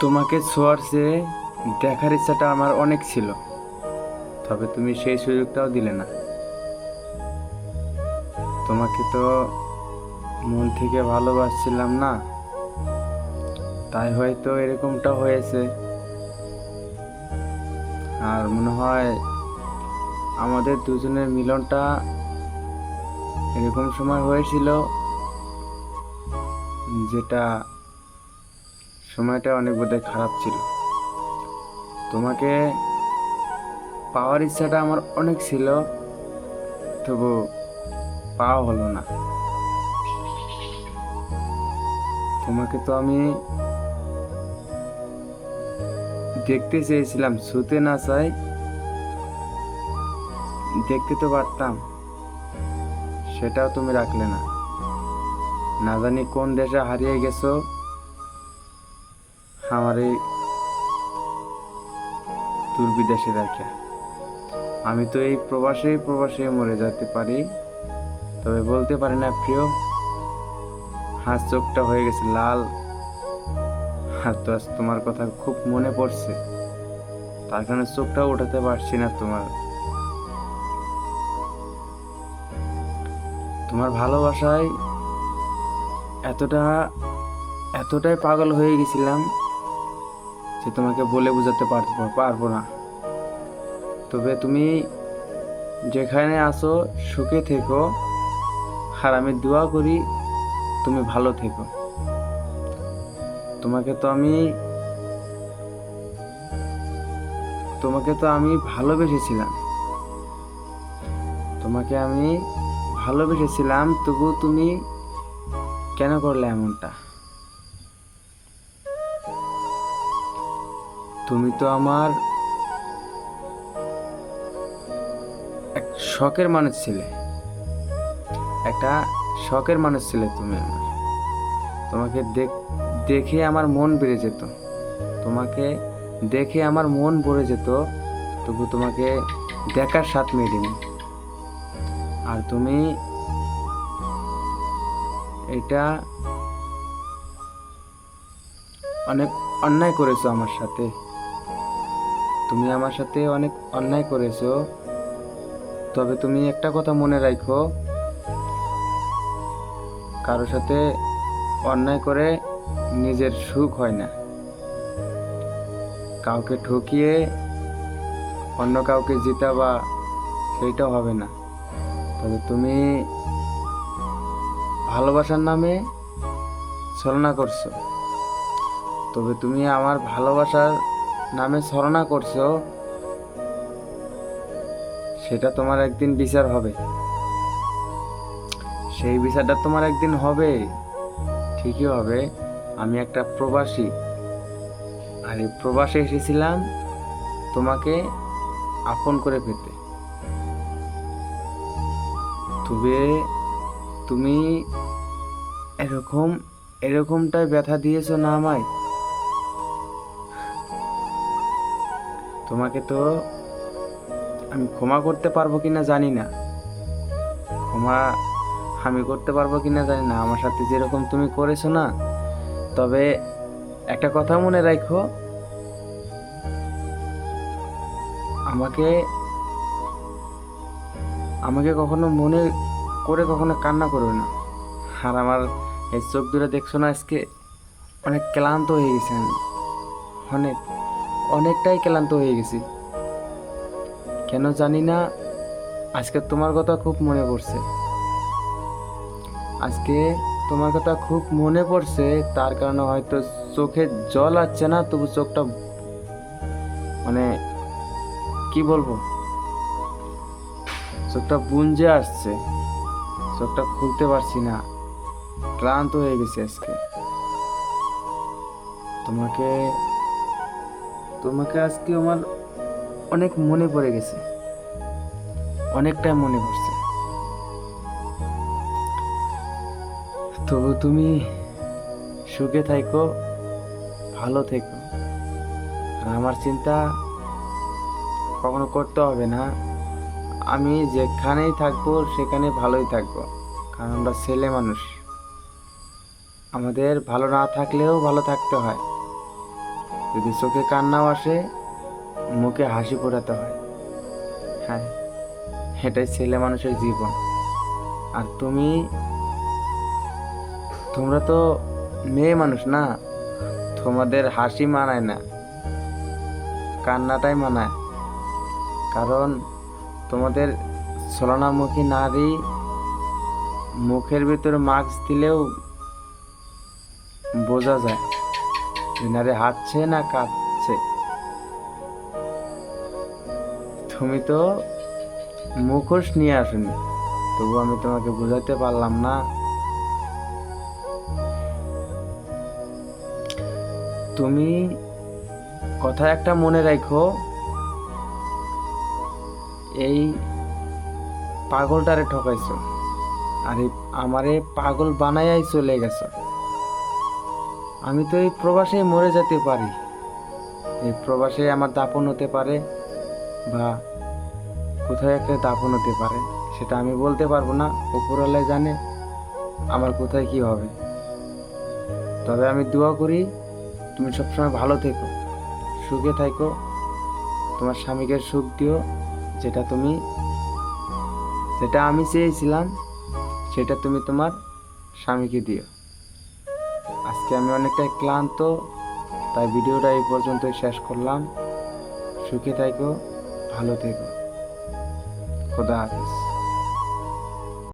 তোমাকে ছোঁয়ার চেয়ে দেখার ইচ্ছাটা আমার অনেক ছিল, তবে তুমি সেই সুযোগটাও দিলে না। তোমাকে তো মন থেকে ভালোবাসছিলাম না, তাই হয়তো এরকমটা হয়েছে। আর মনে হয় আমাদের দুজনের মিলনটা এরকম সময় হয়েছিল, যেটা সময়টা অনেক বোধহয় খারাপ ছিল। তোমাকে পাওয়ার ইচ্ছাটা আমার অনেক ছিল, তবু পাওয়া হলো না। তোমাকে তো আমি দেখতে চেয়েছিলাম, ছুতে না চাই দেখতে তো পারতাম, সেটাও তুমি রাখলে না। না জানি কোন দেশে হারিয়ে গেছো আমার এই দূরবিদেশে রেখে। আমি তো এই প্রবাসে প্রবাসে মরে যেতে পারি, তবে বলতে পারি না প্রিয়। হাত চোখটা হয়ে গেছে লাল, আর তো আজ তোমার কথা খুব মনে পড়ছে, তার কারণে চোখটাও উঠাতে পারছি না। তোমার ভালোবাসায় এতটা এতটাই পাগল হয়ে গেছিলাম যে তোমাকে বলে বোঝাতে পারবো না। তবে তুমি যেখানে আছো সুখে থেকো, আর আমি দোয়া করি তুমি ভালো থেকো। তোমাকে তো আমি তোমাকে তো আমি ভালোবেসেছিলাম, তোমাকে আমি ভালোবেসেছিলাম, তবু তুমি কেন করলে এমনটা? তুমি তো আমার এক শখের মানুষ ছিলে, একটা শখের মানুষ ছিলে তুমি আমার। তোমাকে দেখে আমার মন বেড়ে যেত, তোমাকে দেখে আমার মন ভরে যেত, তবু তোমাকে দেখার স্বাদ মেটেনি। আর তুমি এটা অনেক অন্যায় করেছো আমার সাথে, তুমি আমার সাথে অনেক অন্যায় করেছো। তবে তুমি একটা কথা মনে রাখো, কারোর সাথে অন্যায় করে নিজের সুখ হয় না। কাউকে ঠকিয়ে অন্য কাউকে জিতাবা, সেইটাও হবে না। তবে তুমি ভালোবাসার নামে ছলনা করছো, তবে তুমি আমার ভালোবাসার নামে ছলনা করছো, সেটা তোমার একদিন বিচার হবে। সেই বিচারটা তোমার একদিন হবে, ঠিকই হবে। আমি একটা প্রবাসী, আর এই প্রবাসে এসেছিলাম তোমাকে আপন করে পেতে। তবে তুমি এরকমটাই ব্যথা দিয়েছো না আমায়। তোমাকে তো আমি ক্ষমা করতে পারবো কিনা জানি না, ক্ষমা আমি করতে পারবো কিনা জানি না, আমার সাথে যেরকম তুমি করেছো না। তবে একটা কথা মনে রাখো, আমাকে আমাকে কখনো মনে করে কখনো কান্না করবে না। আর আমার এই চোখ দুটো দেখছো না, আজকে অনেক ক্লান্ত হয়ে গেছি আমি, অনেক অনেকটাই ক্লান্ত হয়ে গেছি। কেন জানি না, আজকে তোমার কথা খুব মনে পড়ছে। আজকে তোমার কথা খুব মনে পড়ছে, তার কারণে হয়তো চোখে জল আসছে না, তবু চোখটা মানে কি বলবো, চোখটা বুঞ্জে আসছে, চোখটা খুলতে পারছি না, ক্লান্ত হয়ে গেছি আজকে। তোমাকে তোমাকে আজকে আমার অনেক মনে পড়ে গেছে, অনেকটাই মনে পড়ছে। তবু তুমি সুখে থাকো, ভালো থেকো। আর আমার চিন্তা কখনো করতে হবে না, আমি যেখানেই থাকবো সেখানে ভালোই থাকবো, কারণ আমরা ছেলে মানুষ, আমাদের ভালো না থাকলেও ভালো থাকতে হয়। যদি চোখে কান্নাও আসে, মুখে হাসি ফোটাতে হয়। হ্যাঁ, এটাই ছেলে মানুষের জীবন। আর তোমরা তো মেয়ে মানুষ না, তোমাদের হাসি মানায় না, কান্নাটাই মানায়। কারণ তোমাদের ছলনামুখী নারী মুখের ভিতরে মাস্ক দিলেও বোঝা যায় যে নারী হাসছে না কাঁদছে। তুমি তো মুখোশ নিয়ে আসনি, তবু আমি তোমাকে বোঝাতে পারলাম না। তুমি কথা একটা মনে রাখো, এই পাগলটারে ঠকাইছো, আর আমারে পাগল বানাইয়াই চলে গেছো। আমি তো এই প্রবাসে মরে যেতে পারি, এই প্রবাসে আমার দাপন হতে পারে, বা কোথায় একটা দাপন হতে পারে, সেটা আমি বলতে পারবো না। উপরওয়ালাই জানে আমার কোথায় কি হবে। তবে আমি দোয়া করি তুমি সবসময় ভালো থেকো, সুখে থাকো, তোমার স্বামীকে সুখ দিও। যেটা আমি চেয়েছিলাম সেটা তুমি তোমার স্বামীকে দিও। আজকে আমি অনেকটাই ক্লান্ত, তাই ভিডিওটা এই পর্যন্তই শেষ করলাম। সুখে থাকো, ভালো থেকো, খোদা হাফেজ।